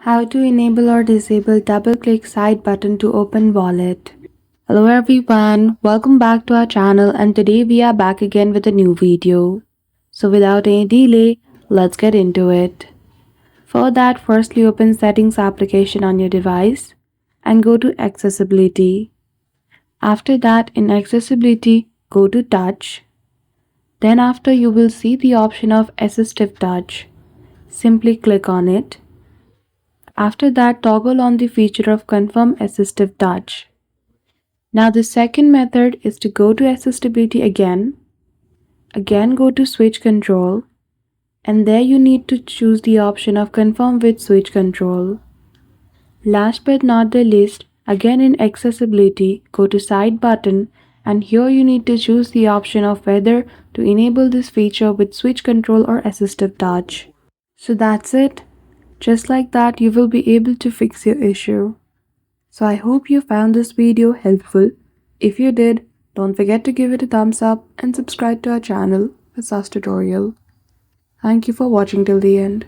How to enable or disable double-click side button to open wallet. Hello everyone, welcome back to our channel and today we are back again with a new video. So without any delay, let's get into it. For that, firstly open Settings application on your device and go to Accessibility. After that, in Accessibility, go to Touch. Then after you will see the option of Assistive Touch. Simply click on it. After that, toggle on the feature of Confirm Assistive Touch. Now the second method is to go to Accessibility again go to Switch Control, and there you need to choose the option of Confirm with Switch Control. Last but not the least, again in Accessibility, go to Side button, and here you need to choose the option of whether to enable this feature with Switch Control or Assistive Touch. So that's it. Just like that, you will be able to fix your issue. So I hope you found this video helpful. If you did, don't forget to give it a thumbs up and subscribe to our channel for such tutorial. Thank you for watching till the end.